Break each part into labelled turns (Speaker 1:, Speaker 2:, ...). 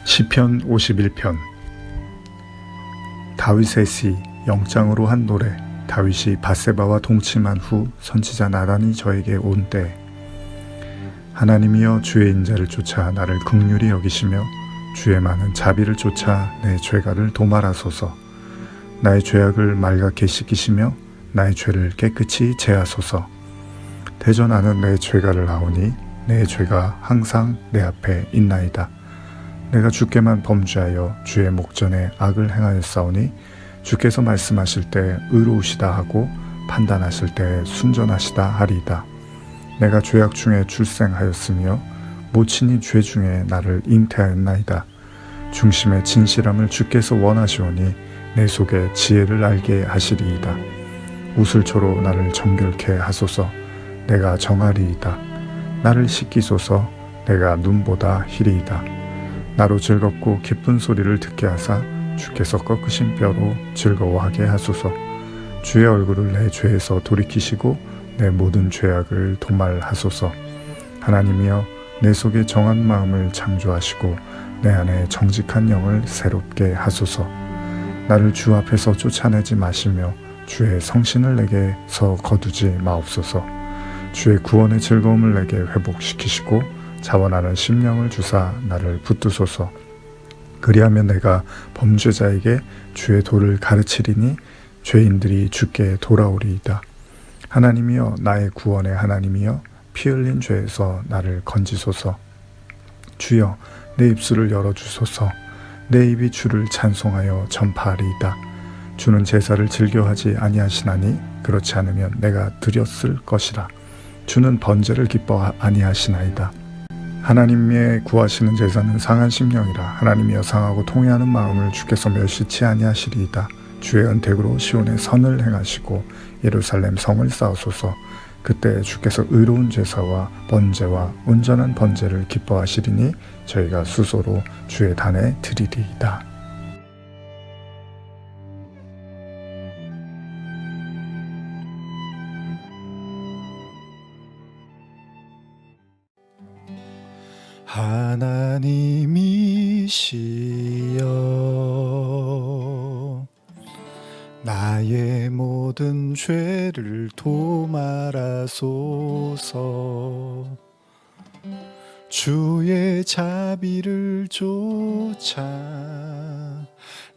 Speaker 1: 시편 51편. 다윗의 시, 영장으로 한 노래. 다윗이 밧세바와 동침한 후 선지자 나단이 저에게 온 때, 하나님이여 주의 인자를 쫓아 나를 긍휼히 여기시며 주의 많은 자비를 쫓아 내 죄가를 도말하소서. 나의 죄악을 말갛게 씻기시며 나의 죄를 깨끗이 제하소서. 대전하는 내 죄가를 아오니 내 죄가 항상 내 앞에 있나이다. 내가 주께만 범죄하여 주의 목전에 악을 행하였사오니 주께서 말씀하실 때 의로우시다 하고 판단하실 때 순전하시다 하리이다. 내가 죄악 중에 출생하였으며 모친이 죄 중에 나를 잉태하였나이다. 중심의 진실함을 주께서 원하시오니 내 속에 지혜를 알게 하시리이다. 우슬초로 나를 정결케 하소서. 내가 정하리이다. 나를 씻기소서. 내가 눈보다 희리이다. 나로 즐겁고 기쁜 소리를 듣게 하사 주께서 꺾으신 뼈로 즐거워하게 하소서. 주의 얼굴을 내 죄에서 돌이키시고 내 모든 죄악을 도말하소서. 하나님이여 내 속에 정한 마음을 창조하시고 내 안에 정직한 영을 새롭게 하소서. 나를 주 앞에서 쫓아내지 마시며 주의 성신을 내게서 거두지 마옵소서. 주의 구원의 즐거움을 내게 회복시키시고 자원하는 심령을 주사 나를 붙드소서. 그리하면 내가 범죄자에게 주의 도를 가르치리니 죄인들이 주께 돌아오리이다. 하나님이여 나의 구원의 하나님이여 피 흘린 죄에서 나를 건지소서. 주여 내 입술을 열어주소서. 내 입이 주를 찬송하여 전파하리이다. 주는 제사를 즐겨하지 아니하시나니 그렇지 않으면 내가 드렸을 것이라. 주는 번제를 기뻐 아니하시나이다. 하나님의 구하시는 제사는 상한 심령이라. 하나님이여 상하고 통회하는 마음을 주께서 멸시치 아니하시리이다. 주의 은택으로 시온의 선을 행하시고 예루살렘 성을 쌓으소서. 그때 주께서 의로운 제사와 번제와 온전한 번제를 기뻐하시리니 저희가 수소로 주의 단에 드리리이다.
Speaker 2: 하나님이시여 나의 모든 죄를 도말하소서. 주의 자비를 쫓아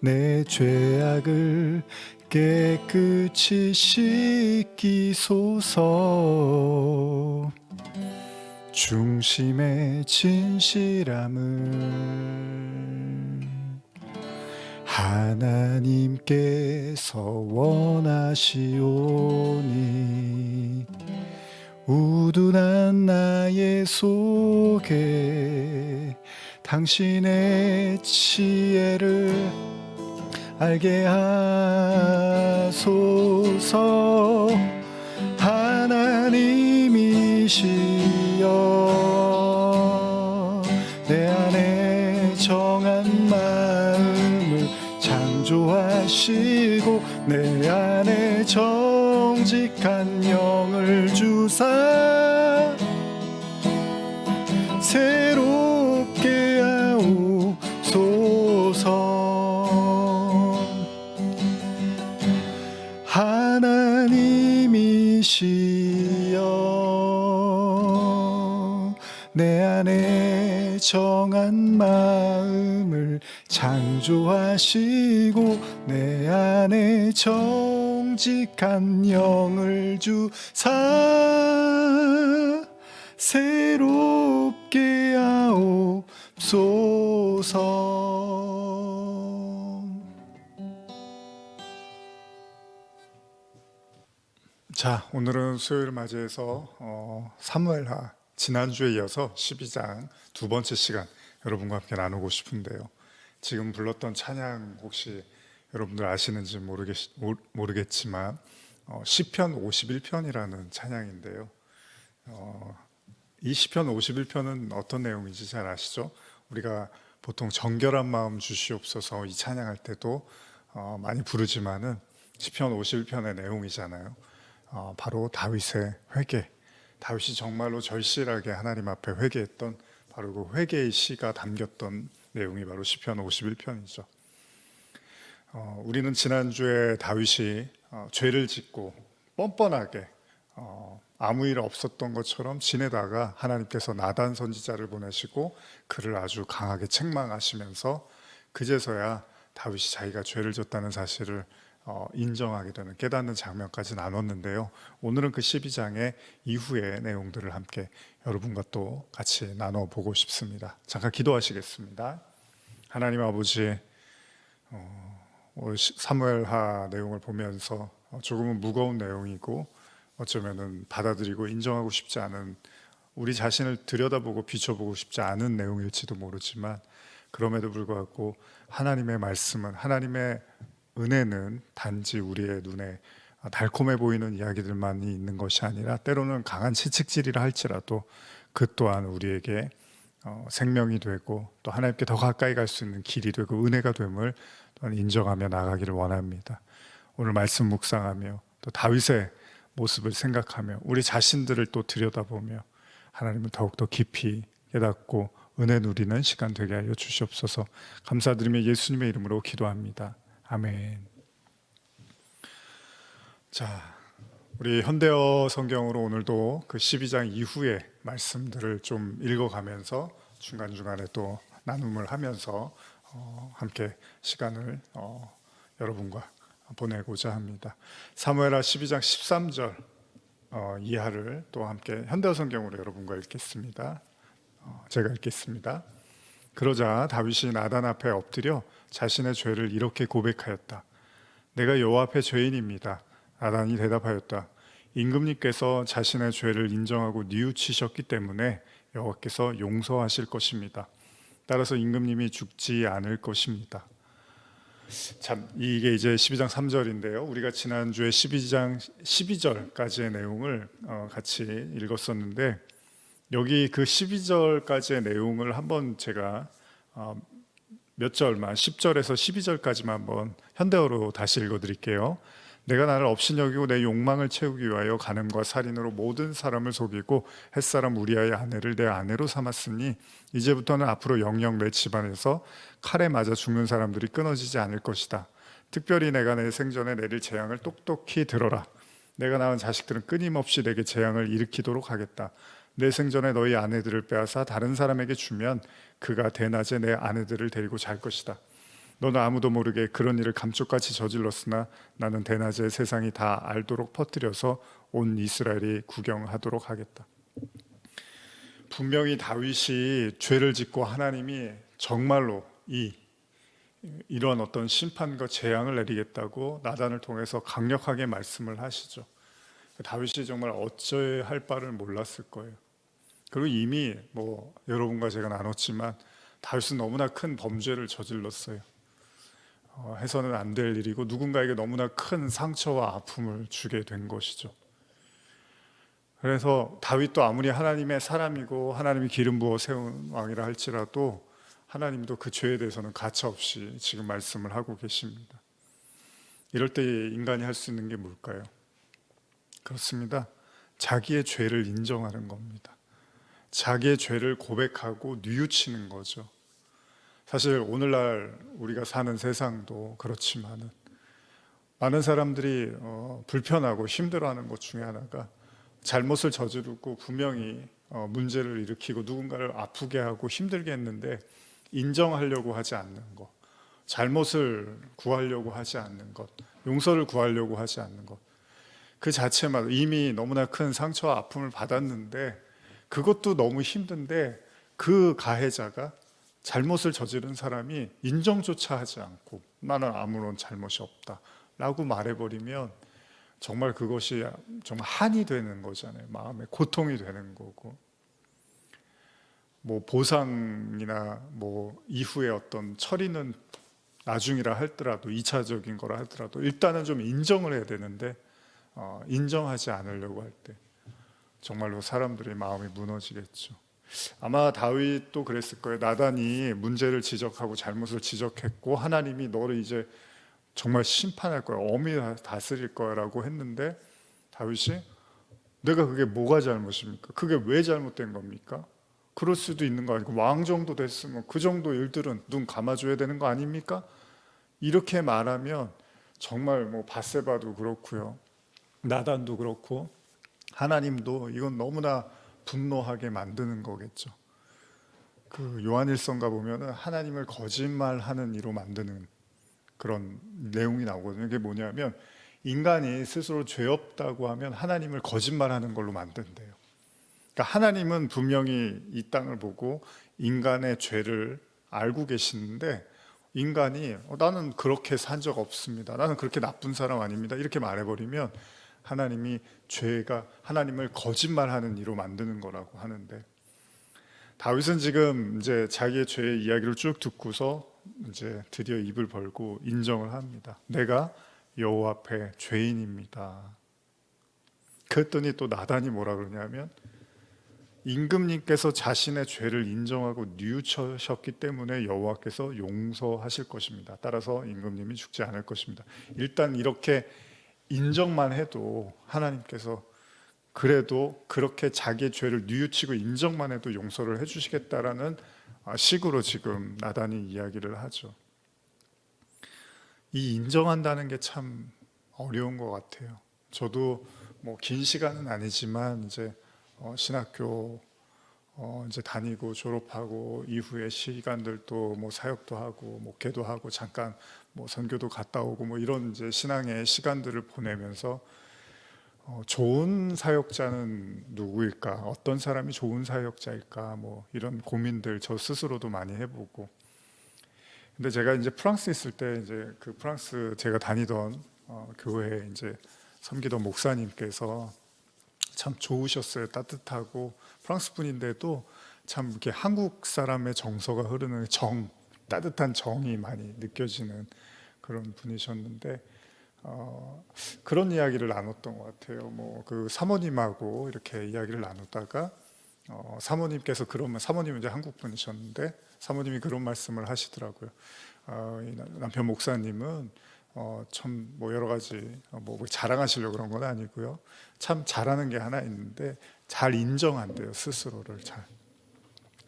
Speaker 2: 내 죄악을 깨끗이 씻기소서. 중심의 진실함을 하나님께서 원하시오니 우둔한 나의 속에 당신의 지혜를 알게 하소서. 하나님이시여 내 안에 정한 마음을 창조하시고 내 안에 정직한 영을 주사 새롭게 하옵소서. 하나님이시여 내 안에 정한 마음을 창조하시고 내 안에 정직한 영을 주사 새롭게 하옵소서.
Speaker 1: 자, 오늘은 수요일을 맞이해서 사무엘하 지난주에 이어서 12장 두 번째 시간 여러분과 함께 나누고 싶은데요. 지금 불렀던 찬양 혹시 여러분들 아시는지 모르겠지만 시편 51편이라는 찬양인데요. 이 시편 51편은 어떤 내용인지 잘 아시죠? 우리가 보통 정결한 마음 주시옵소서 이 찬양할 때도 많이 부르지만은 시편 51편의 내용이잖아요. 바로 다윗의 회개, 다윗이 정말로 절실하게 하나님 앞에 회개했던 바로 그 회개의 시가 담겼던 내용이 바로 시편 51편이죠. 우리는 지난주에 다윗이 죄를 짓고 뻔뻔하게 아무 일 없었던 것처럼 지내다가 하나님께서 나단 선지자를 보내시고 그를 아주 강하게 책망하시면서 그제서야 다윗이 자기가 죄를 졌다는 사실을 인정하게 되는, 깨닫는 장면까지 나눴는데요. 오늘은 그 12장의 이후의 내용들을 함께 여러분과 또 같이 나눠보고 싶습니다. 잠깐 기도하시겠습니다. 하나님 아버지, 사무엘하 내용을 보면서 조금은 무거운 내용이고 어쩌면은 받아들이고 인정하고 싶지 않은, 우리 자신을 들여다보고 비춰보고 싶지 않은 내용일지도 모르지만, 그럼에도 불구하고 하나님의 말씀은, 하나님의 은혜는 단지 우리의 눈에 달콤해 보이는 이야기들만이 있는 것이 아니라 때로는 강한 채찍질이라 할지라도 그 또한 우리에게 생명이 되고 또 하나님께 더 가까이 갈 수 있는 길이 되고 은혜가 됨을 또한 인정하며 나가기를 원합니다. 오늘 말씀 묵상하며 또 다윗의 모습을 생각하며 우리 자신들을 또 들여다보며 하나님을 더욱더 깊이 깨닫고 은혜 누리는 시간 되게 하여 주시옵소서. 감사드리며 예수님의 이름으로 기도합니다. 아멘. 자, 우리 현대어 성경으로 오늘도 그 12장 이후의 말씀들을 좀 읽어가면서 중간중간에 또 나눔을 하면서 함께 시간을 여러분과 보내고자 합니다. 사무엘하 12장 13절 이하를 또 함께 현대어 성경으로 여러분과 읽겠습니다. 제가 읽겠습니다. 그러자 다윗이 나단 앞에 엎드려 자신의 죄를 이렇게 고백하였다. 내가 여호와 앞에 죄인입니다. 나단이 대답하였다. 임금님께서 자신의 죄를 인정하고 뉘우치셨기 때문에 여호와께서 용서하실 것입니다. 따라서 임금님이 죽지 않을 것입니다. 참, 이게 이제 12장 3절인데요. 우리가 지난주에 12장 12절까지의 내용을 같이 읽었었는데, 여기 그 12절까지의 내용을 한번 제가 몇 절만, 10절에서 12절까지만 한번 현대어로 다시 읽어드릴게요. 내가 나를 업신여기고 내 욕망을 채우기 위하여 간음과 살인으로 모든 사람을 속이고 햇사람 우리아의 아내를 내 아내로 삼았으니 이제부터는 앞으로 영영 내 집안에서 칼에 맞아 죽는 사람들이 끊어지지 않을 것이다. 특별히 내가 내 생전에 내릴 재앙을 똑똑히 들어라. 내가 낳은 자식들은 끊임없이 내게 재앙을 일으키도록 하겠다. 내 생전에 너희 아내들을 빼앗아 다른 사람에게 주면 그가 대낮에 내 아내들을 데리고 잘 것이다. 너는 아무도 모르게 그런 일을 감쪽같이 저질렀으나 나는 대낮에 세상이 다 알도록 퍼뜨려서 온 이스라엘이 구경하도록 하겠다. 분명히 다윗이 죄를 짓고 하나님이 정말로 이런 어떤 심판과 재앙을 내리겠다고 나단을 통해서 강력하게 말씀을 하시죠. 다윗이 정말 어찌해야 할 바를 몰랐을 거예요. 그리고 이미 여러분과 제가 나눴지만 다윗은 너무나 큰 범죄를 저질렀어요. 해서는 안 될 일이고 누군가에게 너무나 큰 상처와 아픔을 주게 된 것이죠. 그래서 다윗도 아무리 하나님의 사람이고 하나님이 기름 부어 세운 왕이라 할지라도 하나님도 그 죄에 대해서는 가차없이 지금 말씀을 하고 계십니다. 이럴 때 인간이 할 수 있는 게 뭘까요? 그렇습니다. 자기의 죄를 인정하는 겁니다. 자기의 죄를 고백하고 뉘우치는 거죠. 사실 오늘날 우리가 사는 세상도 그렇지만은 많은 사람들이 불편하고 힘들어하는 것 중에 하나가 잘못을 저지르고 분명히 문제를 일으키고 누군가를 아프게 하고 힘들게 했는데 인정하려고 하지 않는 것, 잘못을 구하려고 하지 않는 것, 용서를 구하려고 하지 않는 것, 그 자체만 이미 너무나 큰 상처와 아픔을 받았는데 그것도 너무 힘든데 그 가해자가 잘못을 저지른 사람이 인정조차 하지 않고 나는 아무런 잘못이 없다 라고 말해버리면 정말 그것이 정말 한이 되는 거잖아요. 마음에 고통이 되는 거고, 보상이나 이후에 어떤 처리는 나중이라 할더라도 2차적인 거라 하더라도 일단은 좀 인정을 해야 되는데 인정하지 않으려고 할 때 정말로 사람들의 마음이 무너지겠죠. 아마 다윗도 그랬을 거예요. 나단이 문제를 지적하고 잘못을 지적했고 하나님이 너를 이제 정말 심판할 거야, 엄히 다스릴 거야 라고 했는데 다윗이 내가 그게 뭐가 잘못입니까? 그게 왜 잘못된 겁니까?
Speaker 2: 그럴 수도 있는 거 아니고 왕 정도 됐으면 그 정도 일들은 눈 감아줘야 되는 거 아닙니까? 이렇게 말하면 정말 뭐 밧세바도 그렇고요, 나단도 그렇고 하나님도 이건 너무나 분노하게 만드는 거겠죠. 그 요한일서인가 보면은 하나님을 거짓말하는 이로 만드는 그런 내용이 나오거든요. 이게 뭐냐면 인간이 스스로 죄 없다고 하면 하나님을 거짓말하는 걸로 만든대요. 그러니까 하나님은 분명히 이 땅을 보고 인간의 죄를 알고 계시는데 인간이 나는 그렇게 산 적 없습니다, 나는 그렇게 나쁜 사람 아닙니다, 이렇게 말해버리면 하나님이 죄가 하나님을 거짓말하는 이로 만드는 거라고 하는데, 다윗은 지금 이제 자기의 죄의 이야기를 쭉 듣고서 이제 드디어 입을 벌고 인정을 합니다. 내가 여호와 앞에 죄인입니다. 그랬더니 또 나단이 뭐라 그러냐면 임금님께서 자신의 죄를 인정하고 뉘우치셨기 때문에 여호와께서 용서하실 것입니다. 따라서 임금님이 죽지 않을 것입니다. 일단 이렇게 인정만 해도 하나님께서 그래도 그렇게 자기의 죄를 뉘우치고 인정만 해도 용서를 해주시겠다라는 식으로 지금 나단이 이야기를 하죠. 이 인정한다는 게 참 어려운 것 같아요. 저도 뭐 긴 시간은 아니지만 이제 신학교 이제 다니고 졸업하고 이후에 시간들도 뭐 사역도 하고 목회도 하고 잠깐 뭐 선교도 갔다 오고 뭐 이런 이제 신앙의 시간들을 보내면서 좋은 사역자는 누구일까? 어떤 사람이 좋은 사역자일까? 뭐 이런 고민들 저 스스로도 많이 해보고. 근데 제가 이제 프랑스에 있을 때 이제 그 프랑스 제가 다니던 교회에 이제 섬기던 목사님께서 참 좋으셨어요. 따뜻하고 프랑스 분인데도 참 이렇게 한국 사람의 정서가 흐르는 따뜻한 정이 많이 느껴지는 그런 분이셨는데 그런 이야기를 나눴던 것 같아요. 뭐 그 사모님하고 이렇게 이야기를 나누다가 사모님께서 사모님은 이제 한국 분이셨는데 사모님이 그런 말씀을 하시더라고요. 남편 목사님은 참 뭐 여러 가지 뭐 자랑하시려고 그런 건 아니고요. 참 잘하는 게 하나 있는데 잘 인정한대요. 스스로를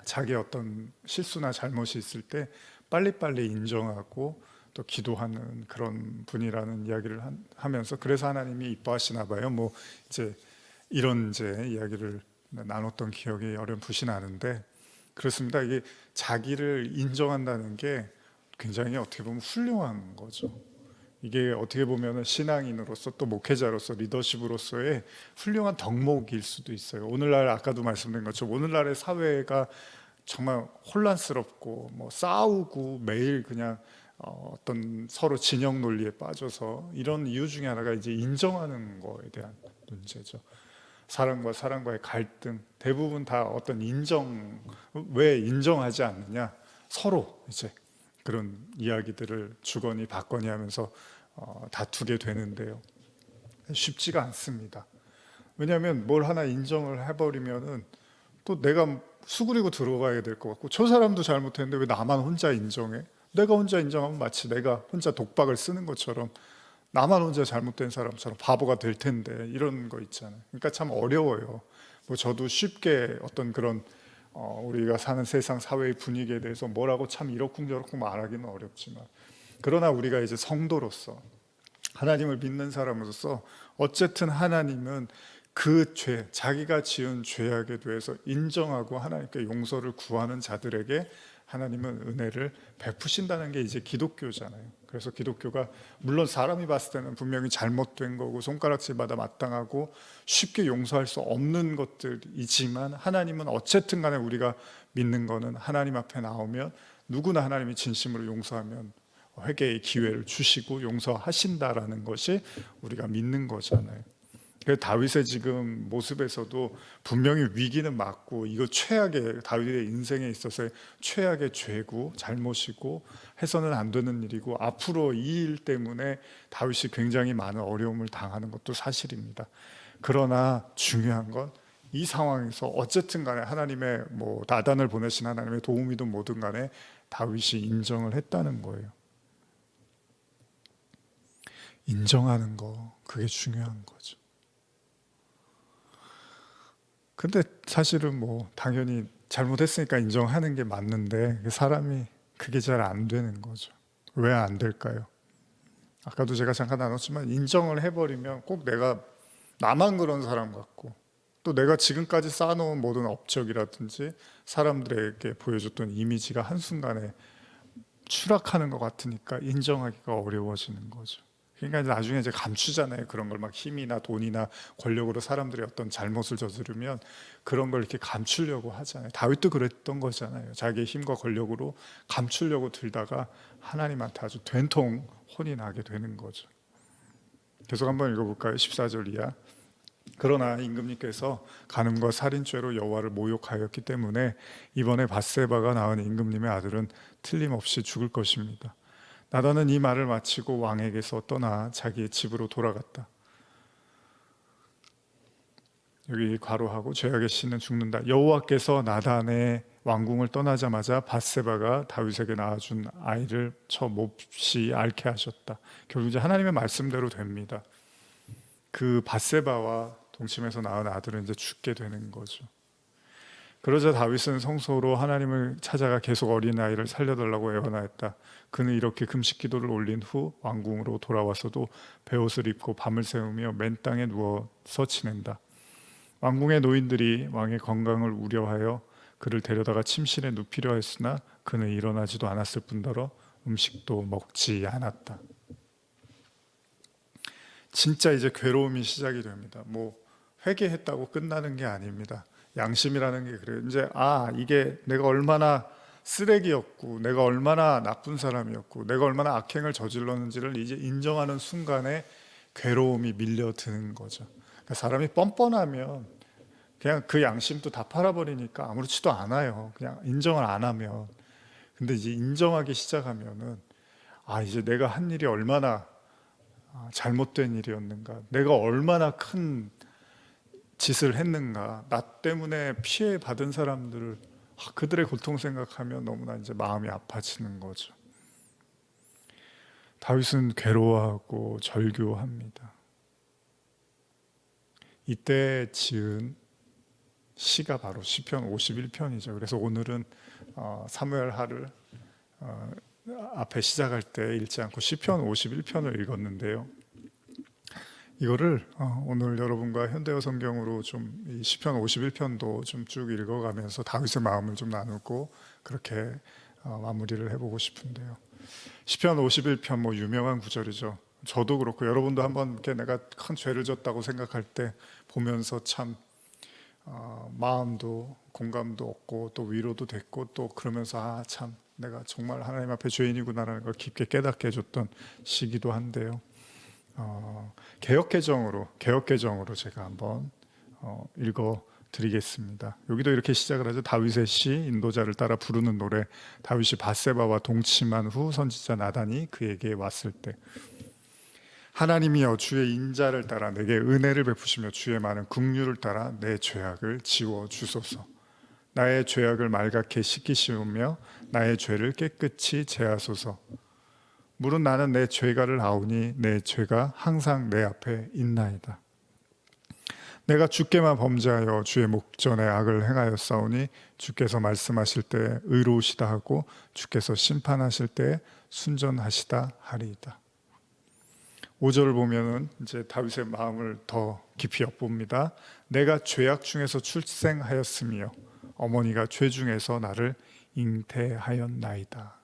Speaker 2: 자기 어떤 실수나 잘못이 있을 때 빨리빨리 인정하고 또 기도하는 그런 분이라는 이야기를 하면서 그래서 하나님이 이뻐하시나 봐요. 뭐 이제 이런 이제 이야기를 나눴던 기억이 어렴풋이 나는데 그렇습니다. 이게 자기를 인정한다는 게 굉장히 어떻게 보면 훌륭한 거죠. 이게 어떻게 보면 신앙인으로서 또 목회자로서 리더십으로서의 훌륭한 덕목일 수도 있어요. 오늘날 아까도 말씀드린 것처럼 오늘날의 사회가 정말 혼란스럽고 뭐 싸우고 매일 그냥 어떤 서로 진영 논리에 빠져서 이런 이유 중에 하나가 이제 인정하는 거에 대한 문제죠. 사람과 사람과의 갈등 대부분 다 어떤 왜 인정하지 않느냐, 서로 이제 그런 이야기들을 주거니 받거니 하면서 다투게 되는데요. 쉽지가 않습니다. 왜냐하면 뭘 하나 인정을 해버리면은 또 내가 수그리고 들어가야 될 것 같고 저 사람도 잘못했는데 왜 나만 혼자 인정해? 내가 혼자 인정하면 마치 내가 혼자 독박을 쓰는 것처럼 나만 혼자 잘못된 사람처럼 바보가 될 텐데 이런 거 있잖아요. 그러니까 참 어려워요. 뭐 저도 쉽게 어떤 그런 우리가 사는 세상 사회의 분위기에 대해서 뭐라고 참 이러쿵저러쿵 말하기는 어렵지만 그러나 우리가 이제 성도로서 하나님을 믿는 사람으로서 어쨌든 하나님은 그 죄, 자기가 지은 죄악에 대해서 인정하고 하나님께 용서를 구하는 자들에게 하나님은 은혜를 베푸신다는 게 이제 기독교잖아요. 그래서 기독교가 물론 사람이 봤을 때는 분명히 잘못된 거고 손가락질마다 마땅하고 쉽게 용서할 수 없는 것들이지만 하나님은 어쨌든 간에 우리가 믿는 거는 하나님 앞에 나오면 누구나 하나님이 진심으로 용서하면 회개의 기회를 주시고 용서하신다라는 것이 우리가 믿는 거잖아요. 다윗의 지금 모습에서도 분명히 위기는 맞고 이거 최악의 다윗의 인생에 있어서의 최악의 죄고 잘못이고 해서는 안 되는 일이고 앞으로 이 일 때문에 다윗이 굉장히 많은 어려움을 당하는 것도 사실입니다. 그러나 중요한 건 이 상황에서 어쨌든 간에 하나님의 뭐 나단을 보내신 하나님의 도움이든 뭐든 간에 다윗이 인정을 했다는 거예요. 인정하는 거, 그게 중요한 거죠. 근데 사실은 뭐 당연히 잘못했으니까 인정하는 게 맞는데 사람이 그게 잘 안 되는 거죠. 왜 안 될까요? 아까도 제가 잠깐 나눴지만 인정을 해버리면 꼭 내가 나만 그런 사람 같고 또 내가 지금까지 쌓아놓은 모든 업적이라든지 사람들에게 보여줬던 이미지가 한순간에 추락하는 것 같으니까 인정하기가 어려워지는 거죠. 그러니까 나중에 이제 감추잖아요. 그런 걸 막 힘이나 돈이나 권력으로 사람들이 어떤 잘못을 저지르면 그런 걸 이렇게 감추려고 하잖아요. 다윗도 그랬던 거잖아요. 자기의 힘과 권력으로 감추려고 들다가 하나님한테 아주 된통 혼이 나게 되는 거죠. 계속 한번 읽어볼까요? 14절 이하. 그러나 임금님께서 간음과 살인죄로 여호와를 모욕하였기 때문에 이번에 밧세바가 낳은 임금님의 아들은 틀림없이 죽을 것입니다. 나단은 이 말을 마치고 왕에게서 떠나 자기의 집으로 돌아갔다. 여기 괄호하고 죄악의 씨는 죽는다. 여호와께서 나단의 왕궁을 떠나자마자 밧세바가 다윗에게 낳아준 아이를 저 몹시 앓게 하셨다. 결국 이제 하나님의 말씀대로 됩니다. 그 밧세바와 동침해서 낳은 아들은 이제 죽게 되는 거죠. 그러자 다윗은 성소로 하나님을 찾아가 계속 어린아이를 살려달라고 애원하였다. 그는 이렇게 금식 기도를 올린 후 왕궁으로 돌아와서도 베옷을 입고 밤을 새우며 맨 땅에 누워서 지낸다. 왕궁의 노인들이 왕의 건강을 우려하여 그를 데려다가 침실에 눕히려 했으나 그는 일어나지도 않았을 뿐더러 음식도 먹지 않았다. 진짜 이제 괴로움이 시작이 됩니다. 뭐 회개했다고 끝나는 게 아닙니다. 양심이라는 게 그래요. 이제 이게 내가 얼마나 쓰레기였고 내가 얼마나 나쁜 사람이었고 내가 얼마나 악행을 저질렀는지를 이제 인정하는 순간에 괴로움이 밀려드는 거죠. 그러니까 사람이 뻔뻔하면 그냥 그 양심도 다 팔아버리니까 아무렇지도 않아요. 그냥 인정을 안 하면. 근데 이제 인정하기 시작하면은 이제 내가 한 일이 얼마나 잘못된 일이었는가, 내가 얼마나 큰 짓을 했는가, 나 때문에 피해 받은 사람들을 그들의 고통 생각하면 너무나 이제 마음이 아파지는 거죠. 다윗은 괴로워하고 절규합니다. 이때 지은 시가 바로 시편 51편이죠. 그래서 오늘은 사무엘하를 앞에 시작할 때 읽지 않고 시편 51편을 읽었는데요. 이거를 오늘 여러분과 현대어 성경으로 좀 이 시편 51편도 좀 쭉 읽어가면서 다윗의 마음을 좀 나누고 그렇게 마무리를 해보고 싶은데요. 시편 51편 뭐 유명한 구절이죠. 저도 그렇고 여러분도 한번 이렇게 내가 큰 죄를 졌다고 생각할 때 보면서 참 마음도 공감도 얻고 또 위로도 됐고 또 그러면서 참 내가 정말 하나님 앞에 죄인이구나라는 걸 깊게 깨닫게 해줬던 시기도 한데요. 개역개정으로 제가 한번 읽어드리겠습니다. 여기도 이렇게 시작을 하죠. 다윗의 시, 인도자를 따라 부르는 노래. 다윗이 밧세바와 동침한 후 선지자 나단이 그에게 왔을 때, 하나님이여 주의 인자를 따라 내게 은혜를 베푸시며 주의 많은 긍휼을 따라 내 죄악을 지워 주소서. 나의 죄악을 말갛게 씻기시우며 나의 죄를 깨끗이 제하소서. 물은 나는 내 죄가를 아우니 내 죄가 항상 내 앞에 있나이다. 내가 주께만 범죄하여 주의 목전에 악을 행하였사오니 주께서 말씀하실 때 의로우시다 하고 주께서 심판하실 때 순전하시다 하리이다. 5절을 보면은 이제 다윗의 마음을 더 깊이 엿봅니다. 내가 죄악 중에서 출생하였으며 어머니가 죄 중에서 나를 잉태하였나이다.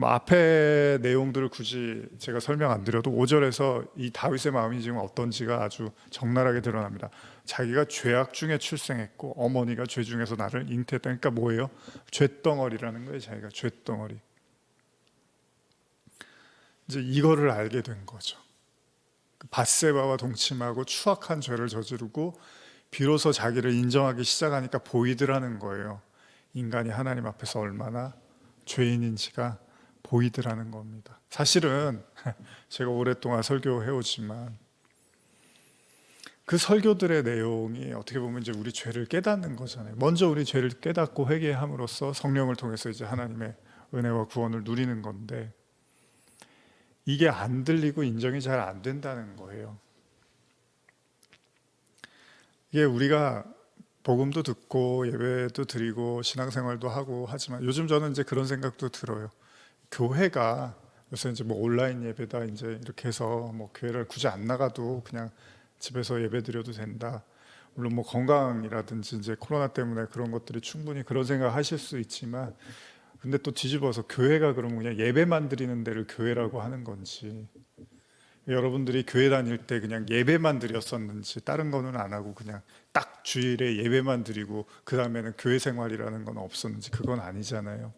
Speaker 2: 앞에 내용들을 굳이 제가 설명 안 드려도 5절에서 이 다윗의 마음이 지금 어떤지가 아주 적나라하게 드러납니다. 자기가 죄악 중에 출생했고 어머니가 죄 중에서 나를 잉태했다. 그러니까 뭐예요? 죄덩어리라는 거예요. 자기가 죄덩어리. 이제 이거를 알게 된 거죠. 밧세바와 동침하고 추악한 죄를 저지르고 비로소 자기를 인정하기 시작하니까 보이더라는 거예요. 인간이 하나님 앞에서 얼마나 죄인인지가 보이더라는 겁니다. 사실은 제가 오랫동안 설교해오지만 그 설교들의 내용이 어떻게 보면 이제 우리 죄를 깨닫는 거잖아요. 먼저 우리 죄를 깨닫고 회개함으로써 성령을 통해서 이제 하나님의 은혜와 구원을 누리는 건데 이게 안 들리고 인정이 잘 안 된다는 거예요. 이게 우리가 복음도 듣고 예배도 드리고 신앙생활도 하고 하지만 요즘 저는 이제 그런 생각도 들어요. 교회가 요새 이제 뭐 온라인 예배다 이제 이렇게 해서 뭐 교회를 굳이 안 나가도 그냥 집에서 예배 드려도 된다. 물론 뭐 건강이라든지 이제 코로나 때문에 그런 것들이 충분히 그런 생각 하실 수 있지만 근데 또 뒤집어서 교회가 그러면 그냥 예배만 드리는 데를 교회라고 하는 건지 여러분들이 교회 다닐 때 그냥 예배만 드렸었는지 다른 거는 안 하고 그냥 딱 주일에 예배만 드리고 그 다음에는 교회 생활이라는 건 없었는지 그건 아니잖아요.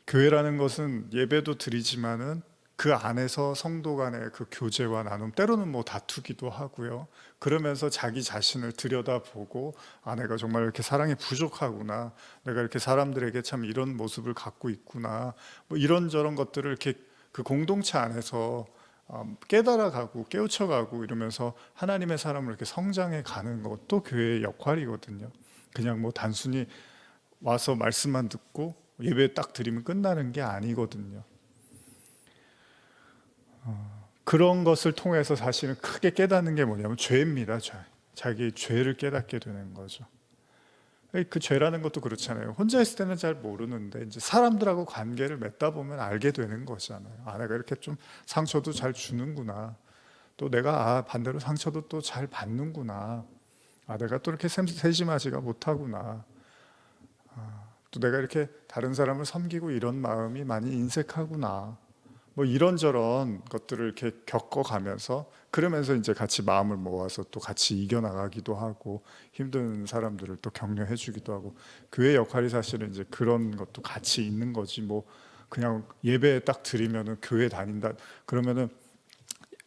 Speaker 2: 교회라는 것은 예배도 드리지만은 그 안에서 성도 간의 그 교제와 나눔, 때로는 뭐 다투기도 하고요. 그러면서 자기 자신을 들여다보고 아 내가 정말 이렇게 사랑이 부족하구나, 내가 이렇게 사람들에게 참 이런 모습을 갖고 있구나, 뭐 이런저런 것들을 이렇게 그 공동체 안에서 깨달아가고 깨우쳐가고 이러면서 하나님의 사람을 이렇게 성장해 가는 것도 교회의 역할이거든요. 그냥 뭐 단순히 와서 말씀만 듣고 예배 딱 드리면 끝나는 게 아니거든요. 그런 것을 통해서 사실은 크게 깨닫는 게 뭐냐면 죄입니다. 죄. 자기 죄를 깨닫게 되는 거죠. 그 죄라는 것도 그렇잖아요. 혼자 있을 때는 잘 모르는데 이제 사람들하고 관계를 맺다 보면 알게 되는 거잖아요. 아 내가 이렇게 좀 상처도 잘 주는구나. 또 내가 반대로 상처도 또 잘 받는구나. 아 내가 또 이렇게 세심하지가 못하구나. 또 내가 이렇게 다른 사람을 섬기고 이런 마음이 많이 인색하구나. 뭐 이런저런 것들을 이렇게 겪어가면서 그러면서 이제 같이 마음을 모아서 또 같이 이겨나가기도 하고 힘든 사람들을 또 격려해 주기도 하고 교회 역할이 사실은 이제 그런 것도 같이 있는 거지. 뭐 그냥 예배 딱 드리면은 교회 다닌다 그러면은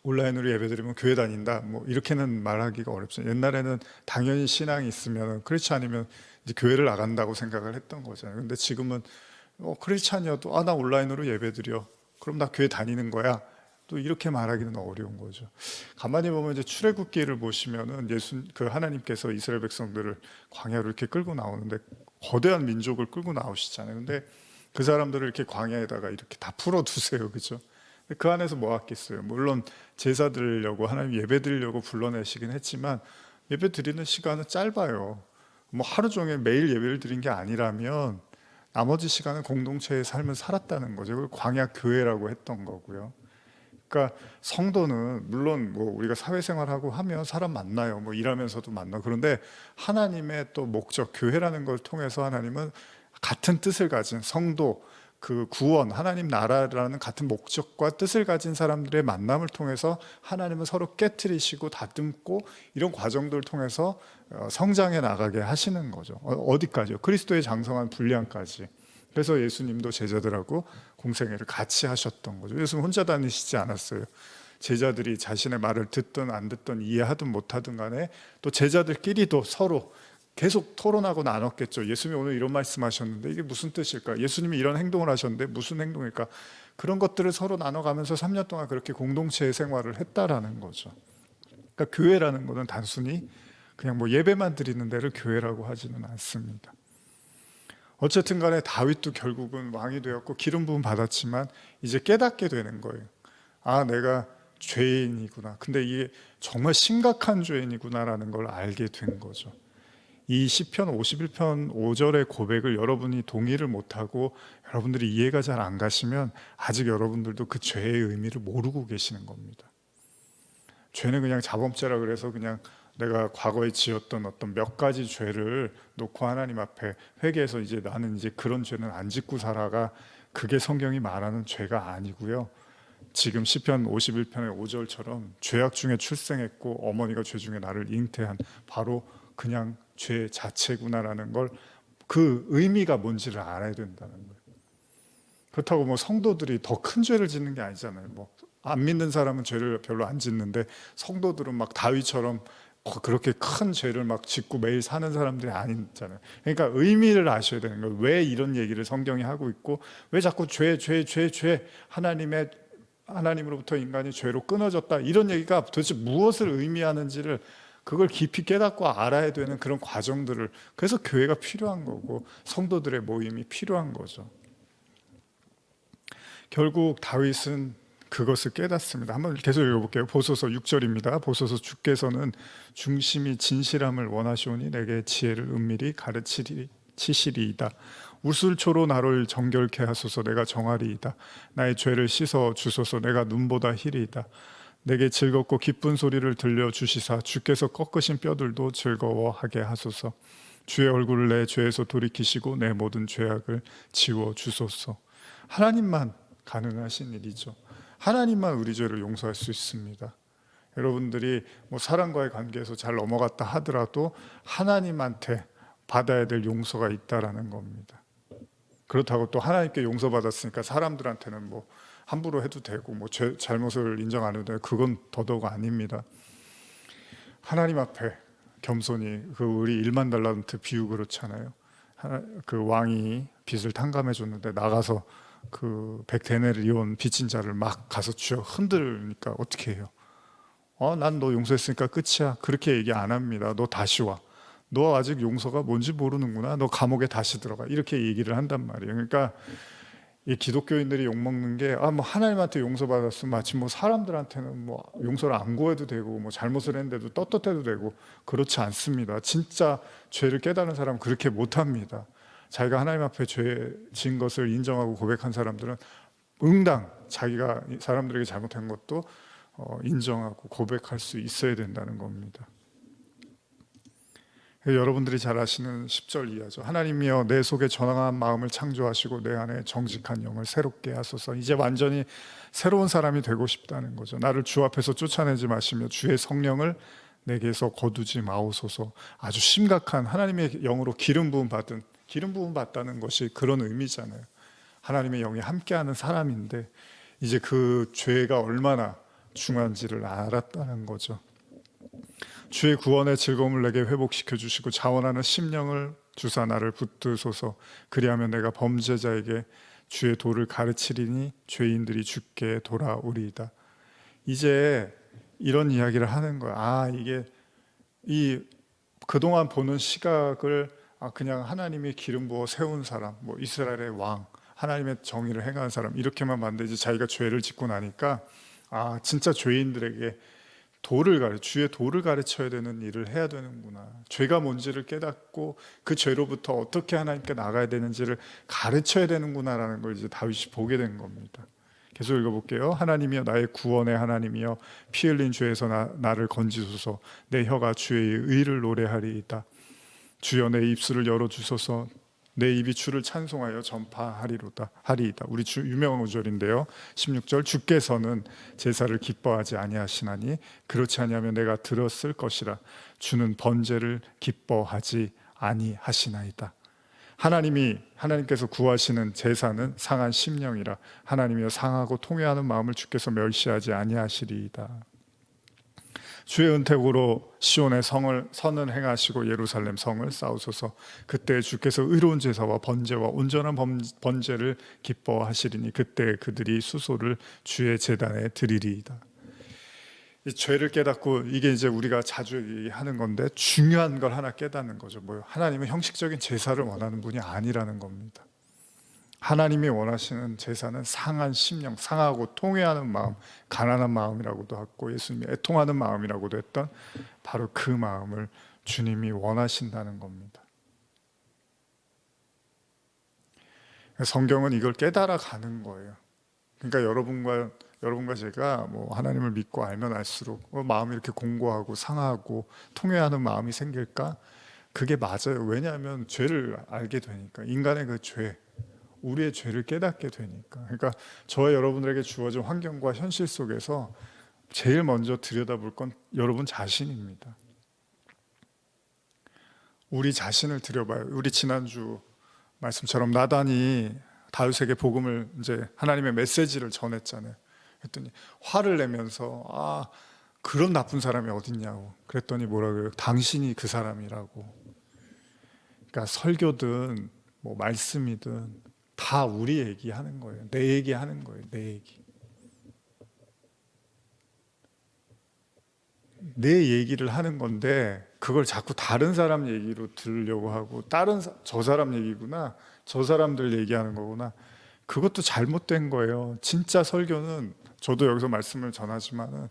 Speaker 2: 온라인으로 예배 드리면 교회 다닌다 뭐 이렇게는 말하기가 어렵죠. 옛날에는 당연히 신앙이 있으면 그렇지 않으면 이제 교회를 나간다고 생각을 했던 거잖아요. 근데 지금은 크리스찬이어도 나 온라인으로 예배 드려. 그럼 나 교회 다니는 거야. 또 이렇게 말하기는 어려운 거죠. 가만히 보면 이제 출애굽기를 보시면은 그 하나님께서 이스라엘 백성들을 광야로 이렇게 끌고 나오는데 거대한 민족을 끌고 나오시잖아요. 근데 그 사람들을 이렇게 광야에다가 이렇게 다 풀어두세요, 그죠? 그 안에서 뭐 하겠어요? 물론 제사 드리려고 하나님 예배 드리려고 불러내시긴 했지만 예배 드리는 시간은 짧아요. 뭐 하루 종일 매일 예배를 드린 게 아니라면 나머지 시간은 공동체의 삶을 살았다는 거죠. 그걸 광야 교회라고 했던 거고요. 그러니까 성도는 물론 뭐 우리가 사회생활하고 하면 사람 만나요. 뭐 일하면서도 만나. 그런데 하나님의 또 목적 교회라는 걸 통해서 하나님은 같은 뜻을 가진 성도 그 구원 하나님 나라라는 같은 목적과 뜻을 가진 사람들의 만남을 통해서 하나님은 서로 깨트리시고 다듬고 이런 과정들을 통해서 성장해 나가게 하시는 거죠. 어디까지요? 그리스도의 장성한 분량까지. 그래서 예수님도 제자들하고 공생애를 같이 하셨던 거죠. 예수님 혼자 다니시지 않았어요. 제자들이 자신의 말을 듣든 안 듣든 이해하든 못하든 간에 또 제자들끼리도 서로 계속 토론하고 나눴겠죠. 예수님이 오늘 이런 말씀하셨는데 이게 무슨 뜻일까? 예수님이 이런 행동을 하셨는데 무슨 행동일까? 그런 것들을 서로 나눠가면서 3년 동안 그렇게 공동체의 생활을 했다라는 거죠. 그러니까 교회라는 것은 단순히 그냥 뭐 예배만 드리는 데를 교회라고 하지는 않습니다. 어쨌든 간에 다윗도 결국은 왕이 되었고 기름 부음 받았지만 이제 깨닫게 되는 거예요. 아, 내가 죄인이구나. 근데 이게 정말 심각한 죄인이구나라는 걸 알게 된 거죠. 이 시편 51편 5절의 고백을 여러분이 동의를 못하고 여러분들이 이해가 잘 안 가시면 아직 여러분들도 그 죄의 의미를 모르고 계시는 겁니다. 죄는 그냥 자범죄라 그래서 그냥 내가 과거에 지었던 어떤 몇 가지 죄를 놓고 하나님 앞에 회개해서 이제 나는 이제 그런 죄는 안 짓고 살아가, 그게 성경이 말하는 죄가 아니고요. 지금 시편 51편의 5절처럼 죄악 중에 출생했고 어머니가 죄 중에 나를 잉태한 바로 그냥 죄 자체구나라는 걸, 그 의미가 뭔지를 알아야 된다는 거예요. 그렇다고 뭐 성도들이 더 큰 죄를 짓는 게 아니잖아요. 뭐 안 믿는 사람은 죄를 별로 안 짓는데 성도들은 막 다윗처럼 그렇게 큰 죄를 막 짓고 매일 사는 사람들이 아니잖아요. 그러니까 의미를 아셔야 되는 거예요. 왜 이런 얘기를 성경이 하고 있고 왜 자꾸 죄 하나님으로부터 인간이 죄로 끊어졌다 이런 얘기가 도대체 무엇을 의미하는지를 그걸 깊이 깨닫고 알아야 되는 그런 과정들을, 그래서 교회가 필요한 거고 성도들의 모임이 필요한 거죠. 결국 다윗은 그것을 깨닫습니다. 한번 계속 읽어볼게요. 보소서 6절입니다. 보소서 주께서는 중심이 진실함을 원하시오니 내게 지혜를 은밀히 가르치시리이다. 우슬초로 나를 정결케 하소서. 내가 정하리이다. 나의 죄를 씻어 주소서. 내가 눈보다 희리이다. 내게 즐겁고 기쁜 소리를 들려주시사 주께서 꺾으신 뼈들도 즐거워하게 하소서. 주의 얼굴을 내 죄에서 돌이키시고 내 모든 죄악을 지워주소서. 하나님만 가능하신 일이죠. 하나님만 우리 죄를 용서할 수 있습니다. 여러분들이 뭐 사람과의 관계에서 잘 넘어갔다 하더라도 하나님한테 받아야 될 용서가 있다라는 겁니다. 그렇다고 또 하나님께 용서받았으니까 사람들한테는 뭐 함부로 해도 되고 뭐 잘못을 인정 안 해도 되고 그건 더더욱 아닙니다. 하나님 앞에 겸손히 그 우리 1만 달란트 비유 그렇잖아요. 그 왕이 빚을 탕감해 줬는데 나가서 그 100데나리온 빚진 자를 막 가서 쥐어 흔들니까 어떻게 해요? 난 너 용서했으니까 끝이야. 그렇게 얘기 안 합니다. 너 다시 와. 너 아직 용서가 뭔지 모르는구나. 너 감옥에 다시 들어가. 이렇게 얘기를 한단 말이에요. 그러니까 이 기독교인들이 욕먹는 게 뭐 하나님한테 용서받았으면 마치 뭐 사람들한테는 뭐 용서를 안 구해도 되고 뭐 잘못을 했는데도 떳떳해도 되고 그렇지 않습니다. 진짜 죄를 깨달은 사람은 그렇게 못합니다. 자기가 하나님 앞에 죄 지은 것을 인정하고 고백한 사람들은 응당 자기가 사람들에게 잘못한 것도 인정하고 고백할 수 있어야 된다는 겁니다. 여러분들이 잘 아시는 10절 이하죠. 하나님이여 내 속에 전황한 마음을 창조하시고 내 안에 정직한 영을 새롭게 하소서. 이제 완전히 새로운 사람이 되고 싶다는 거죠. 나를 주 앞에서 쫓아내지 마시며 주의 성령을 내게서 거두지 마옵소서. 아주 심각한 하나님의 영으로 기름 부음 받다는 것이 그런 의미잖아요. 하나님의 영이 함께하는 사람인데 이제 그 죄가 얼마나 중요한지를 알았다는 거죠. 주의 구원의 즐거움을 내게 회복시켜 주시고 자원하는 심령을 주사 나를 붙드소서. 그리하면 내가 범죄자에게 주의 도를 가르치리니 죄인들이 주께 돌아오리이다. 이제 이런 이야기를 하는 거야. 이게 이 그동안 보는 시각을 그냥 하나님이 기름 부어 세운 사람, 뭐 이스라엘의 왕, 하나님의 정의를 행하는 사람 이렇게만 만들지 자기가 죄를 짓고 나니까 진짜 죄인들에게 주의 도를 가르쳐야 되는 일을 해야 되는구나. 죄가 뭔지를 깨닫고 그 죄로부터 어떻게 하나님께 나가야 되는지를 가르쳐야 되는구나라는 걸 이제 다윗이 보게 된 겁니다. 계속 읽어볼게요. 하나님이여 나의 구원의 하나님이여 피 흘린 죄에서 나를 건지소서. 내 혀가 주의 의를 노래하리이다. 주여 내 입술을 열어주소서. 내 입이 주를 찬송하여 전파하리이다. 우리 주 유명한 구절인데요. 16절 주께서는 제사를 기뻐하지 아니하시나니 그렇지 아니하면 내가 들었을 것이라. 주는 번제를 기뻐하지 아니하시나이다. 하나님께서 구하시는 제사는 상한 심령이라. 하나님이여 상하고 통회하는 마음을 주께서 멸시하지 아니하시리이다. 주의 은택으로 시온의 선을 행하시고 예루살렘 성을 쌓으소서. 그때 주께서 의로운 제사와 번제와 온전한 번제를 기뻐하시리니 그때 그들이 수소를 주의 제단에 드리리이다. 이 죄를 깨닫고 이게 이제 우리가 자주 얘기하는 건데 중요한 걸 하나 깨닫는 거죠. 뭐요? 하나님은 형식적인 제사를 원하는 분이 아니라는 겁니다. 하나님이 원하시는 제사는 상한 심령, 상하고 통회하는 마음, 가난한 마음이라고도 하고 예수님이 애통하는 마음이라고도 했던 바로 그 마음을 주님이 원하신다는 겁니다. 성경은 이걸 깨달아 가는 거예요. 그러니까 여러분과 제가 뭐 하나님을 믿고 알면 알수록 마음이 이렇게 공고하고 상하고 통회하는 마음이 생길까? 그게 맞아요. 왜냐하면 죄를 알게 되니까 인간의 그 죄, 우리의 죄를 깨닫게 되니까. 그러니까 저와 여러분들에게 주어진 환경과 현실 속에서 제일 먼저 들여다볼 건 여러분 자신입니다. 우리 자신을 들여봐요. 우리 지난주 말씀처럼 나단이 다윗에게 복음을 이제 하나님의 메시지를 전했잖아요. 그랬더니 화를 내면서 그런 나쁜 사람이 어딨냐고 그랬더니 뭐라 그래요? 당신이 그 사람이라고. 그러니까 설교든 뭐 말씀이든 다 우리 얘기하는 거예요. 내 얘기하는 거예요. 내 얘기. 내 얘기를 하는 건데 그걸 자꾸 다른 사람 얘기로 들으려고 하고 저 사람 얘기구나, 저 사람들 얘기하는 거구나. 그것도 잘못된 거예요. 진짜 설교는 저도 여기서 말씀을 전하지만은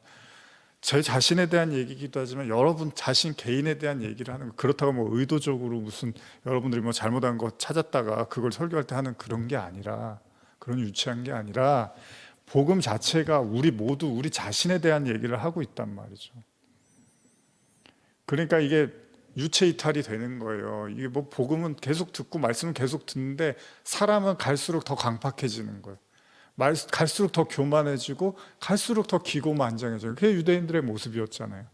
Speaker 2: 제 자신에 대한 얘기이기도 하지만 여러분 자신 개인에 대한 얘기를 하는 거, 그렇다고 뭐 의도적으로 무슨 여러분들이 뭐 잘못한 거 찾았다가 그걸 설교할 때 하는 그런 게 아니라, 그런 유치한 게 아니라 복음 자체가 우리 모두 우리 자신에 대한 얘기를 하고 있단 말이죠. 그러니까 이게 유체 이탈이 되는 거예요. 이게 뭐 복음은 계속 듣고 말씀은 계속 듣는데 사람은 갈수록 더 강팍해지는 거예요. 갈수록 더 교만해지고 갈수록 더 기고만장해져요. 그게 유대인들의 모습이었잖아요.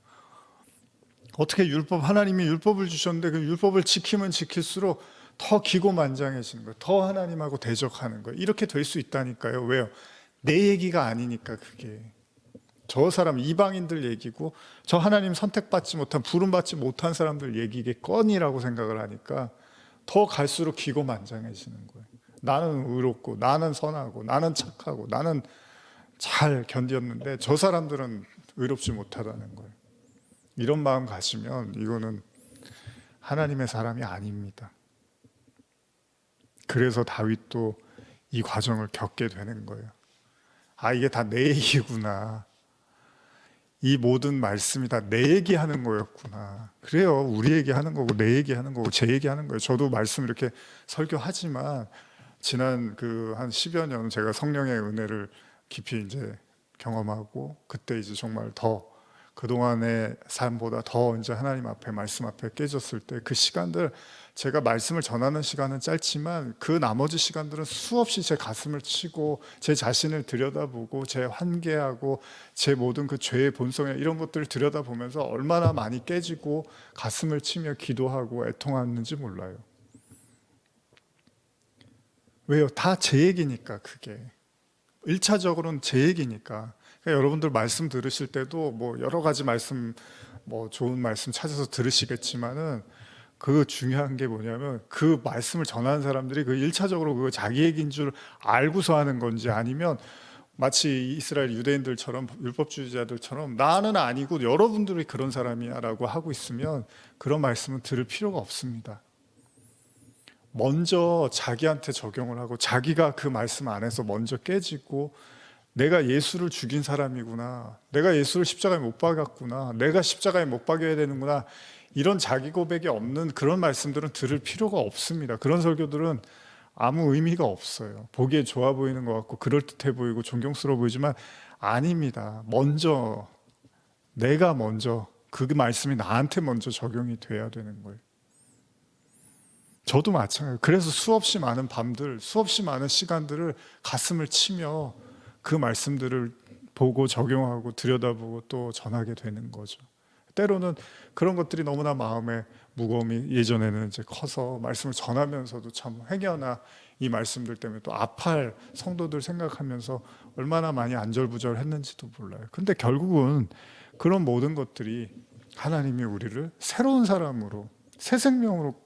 Speaker 2: 어떻게 하나님이 율법을 주셨는데 그 율법을 지키면 지킬수록 더 기고만장해지는 거예요. 더 하나님하고 대적하는 거예요. 이렇게 될 수 있다니까요. 왜요? 내 얘기가 아니니까. 그게 저 사람 이방인들 얘기고 저 하나님 선택받지 못한, 부름받지 못한 사람들 얘기겠거니라고 생각을 하니까 더 갈수록 기고만장해지는 거예요. 나는 의롭고 나는 선하고 나는 착하고 나는 잘 견뎠는데 저 사람들은 의롭지 못하다는 거예요. 이런 마음 가지면 이거는 하나님의 사람이 아닙니다. 그래서 다윗도 이 과정을 겪게 되는 거예요. 아, 이게 다 내 얘기구나. 이 모든 말씀이 다 내 얘기하는 거였구나. 그래요. 우리 얘기하는 거고 내 얘기하는 거고 제 얘기하는 거예요. 저도 말씀 이렇게 설교하지만 지난 그 한 10여 년 제가 성령의 은혜를 깊이 이제 경험하고, 그때 이제 정말 더 그동안의 삶보다 더 이제 하나님 앞에, 말씀 앞에 깨졌을 때 그 시간들, 제가 말씀을 전하는 시간은 짧지만 그 나머지 시간들은 수없이 제 가슴을 치고 제 자신을 들여다보고 제 한계하고 제 모든 그 죄의 본성에 이런 것들을 들여다보면서 얼마나 많이 깨지고 가슴을 치며 기도하고 애통하는지 몰라요. 왜요? 다 제 얘기니까. 그게 1차적으로는 제 얘기니까. 그러니까 여러분들 말씀 들으실 때도 뭐 여러 가지 말씀, 뭐 좋은 말씀 찾아서 들으시겠지만은 그 중요한 게 뭐냐면 그 말씀을 전하는 사람들이 그 1차적으로 그거 자기 얘기인 줄 알고서 하는 건지, 아니면 마치 이스라엘 유대인들처럼 율법주의자들처럼 나는 아니고 여러분들이 그런 사람이야 라고 하고 있으면 그런 말씀은 들을 필요가 없습니다. 먼저 자기한테 적용을 하고 자기가 그 말씀 안에서 먼저 깨지고, 내가 예수를 죽인 사람이구나, 내가 예수를 십자가에 못 박았구나, 내가 십자가에 못 박여야 되는구나, 이런 자기 고백이 없는 그런 말씀들은 들을 필요가 없습니다. 그런 설교들은 아무 의미가 없어요. 보기에 좋아 보이는 것 같고 그럴듯해 보이고 존경스러워 보이지만 아닙니다. 먼저 내가 먼저 그 말씀이 나한테 먼저 적용이 돼야 되는 거예요. 저도 마찬가지예요. 그래서 수없이 많은 밤들, 수없이 많은 시간들을 가슴을 치며 그 말씀들을 보고 적용하고 들여다보고 또 전하게 되는 거죠. 때로는 그런 것들이 너무나 마음에 무거움이 예전에는 이제 커서 말씀을 전하면서도 참 행여나 이 말씀들 때문에 또 아파할 성도들 생각하면서 얼마나 많이 안절부절했는지도 몰라요. 근데 결국은 그런 모든 것들이 하나님이 우리를 새로운 사람으로, 새 생명으로,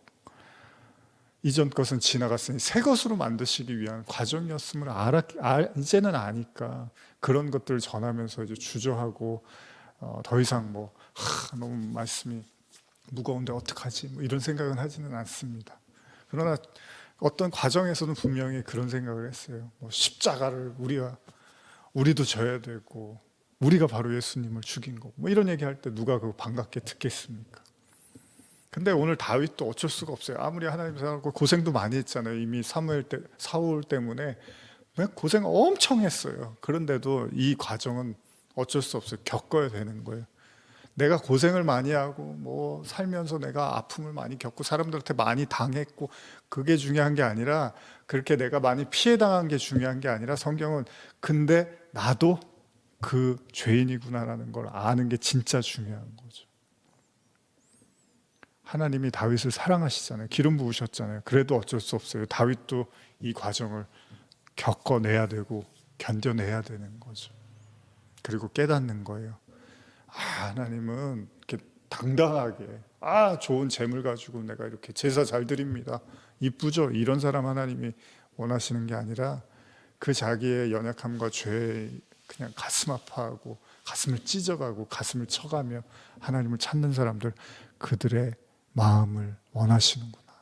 Speaker 2: 이전 것은 지나갔으니 새 것으로 만드시기 위한 과정이었음을 이제는 아니까 그런 것들을 전하면서 이제 주저하고 더 이상 너무 말씀이 무거운데 어떡하지 뭐 이런 생각은 하지는 않습니다. 그러나 어떤 과정에서는 분명히 그런 생각을 했어요. 십자가를 우리도 져야 되고 우리가 바로 예수님을 죽인 거고 뭐 이런 얘기할 때 누가 그거 반갑게 듣겠습니까? 근데 오늘 다윗도 어쩔 수가 없어요. 아무리 하나님 사랑하고 고생도 많이 했잖아요. 이미 사울 때문에 고생 엄청 했어요. 그런데도 이 과정은 어쩔 수 없어요. 겪어야 되는 거예요. 내가 고생을 많이 하고 뭐 살면서 내가 아픔을 많이 겪고 사람들한테 많이 당했고 그게 중요한 게 아니라, 그렇게 내가 많이 피해 당한 게 중요한 게 아니라, 성경은 근데 나도 그 죄인이구나라는 걸 아는 게 진짜 중요한 거죠. 하나님이 다윗을 사랑하시잖아요. 기름 부으셨잖아요. 그래도 어쩔 수 없어요. 다윗도 이 과정을 겪어내야 되고 견뎌내야 되는 거죠. 그리고 깨닫는 거예요. 하나님은 이렇게 당당하게 좋은 재물 가지고 내가 이렇게 제사 잘 드립니다, 이쁘죠? 이런 사람 하나님이 원하시는 게 아니라 그 자기의 연약함과 죄에 그냥 가슴 아파하고 가슴을 찢어가고 가슴을 쳐가며 하나님을 찾는 사람들, 그들의 마음을 원하시는구나.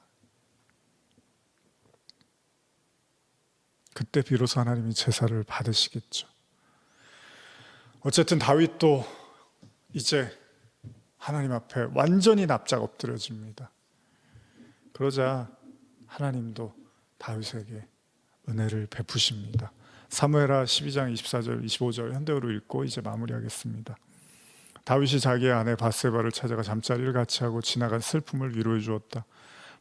Speaker 2: 그때 비로소 하나님이 제사를 받으시겠죠. 어쨌든 다윗도 이제 하나님 앞에 완전히 납작 엎드려집니다. 그러자 하나님도 다윗에게 은혜를 베푸십니다. 사무엘하 12장 24절 25절 현대어로 읽고 이제 마무리하겠습니다. 다윗이 자기의 아내 밧세바를 찾아가 잠자리를 같이 하고 지나간 슬픔을 위로해 주었다.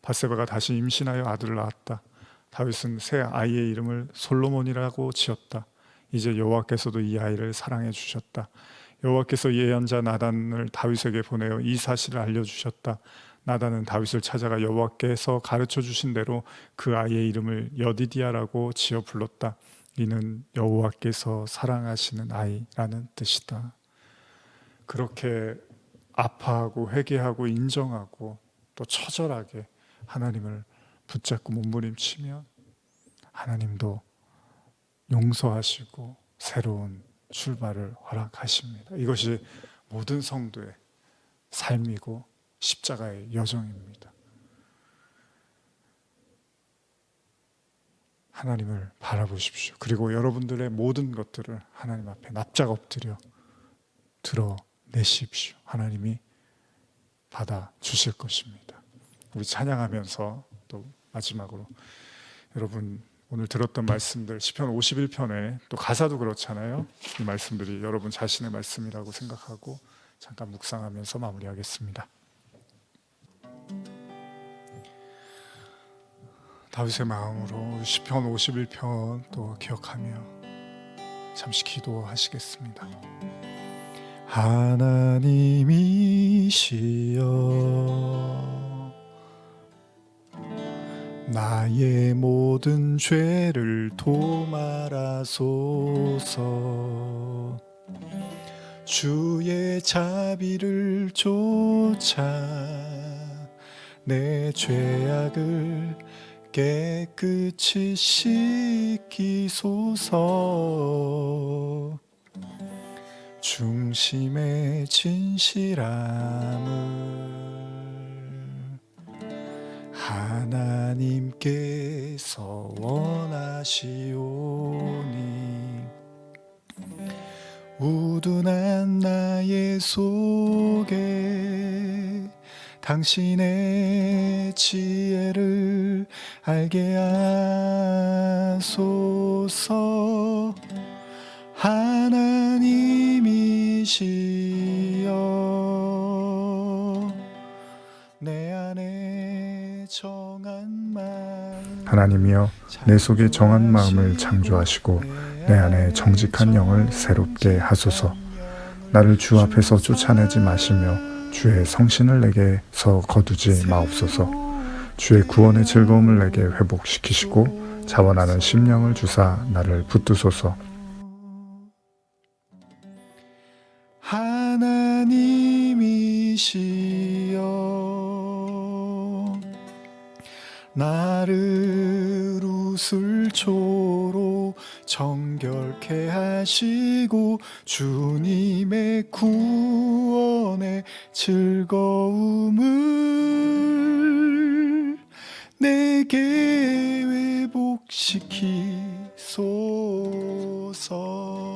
Speaker 2: 밧세바가 다시 임신하여 아들을 낳았다. 다윗은 새 아이의 이름을 솔로몬이라고 지었다. 이제 여호와께서도 이 아이를 사랑해 주셨다. 여호와께서 예언자 나단을 다윗에게 보내어 이 사실을 알려주셨다. 나단은 다윗을 찾아가 여호와께서 가르쳐 주신 대로 그 아이의 이름을 여디디아라고 지어 불렀다. 이는 여호와께서 사랑하시는 아이라는 뜻이다. 그렇게 아파하고 회개하고 인정하고 또 처절하게 하나님을 붙잡고 몸부림치면 하나님도 용서하시고 새로운 출발을 허락하십니다. 이것이 모든 성도의 삶이고 십자가의 여정입니다. 하나님을 바라보십시오. 그리고 여러분들의 모든 것들을 하나님 앞에 납작 엎드려 드러내십시오. 하나님이 받아 주실 것입니다. 우리 찬양하면서 또 마지막으로 여러분 오늘 들었던 말씀들 시편 51편에 또 가사도 그렇잖아요. 이 말씀들이 여러분 자신의 말씀이라고 생각하고 잠깐 묵상하면서 마무리하겠습니다. 다윗의 마음으로 시편 51편 또 기억하며 잠시 기도하시겠습니다. 하나님이시여 나의 모든 죄를 도말하소서. 주의 자비를 쫓아 내 죄악을 깨끗이 씻기소서. 중심의 진실함을 하나님께서 원하시오니 우둔한 나의 속에 당신의 지혜를 알게 하소서. 하나님이시여 내 안에 정한 마음
Speaker 1: 하나님이여 내 속에 정한 마음을 창조하시고 내 안에 정직한 영을 새롭게 하소서. 나를 주 앞에서 쫓아내지 마시며 주의 성신을 내게서 거두지 마옵소서. 주의 구원의 즐거움을 내게 회복시키시고 자원하는 심령을 주사 나를 붙드소서.
Speaker 2: 하나님이시여 나를 웃을초로 정결케 하시고 주님의 구원의 즐거움을 내게 회복시키소서.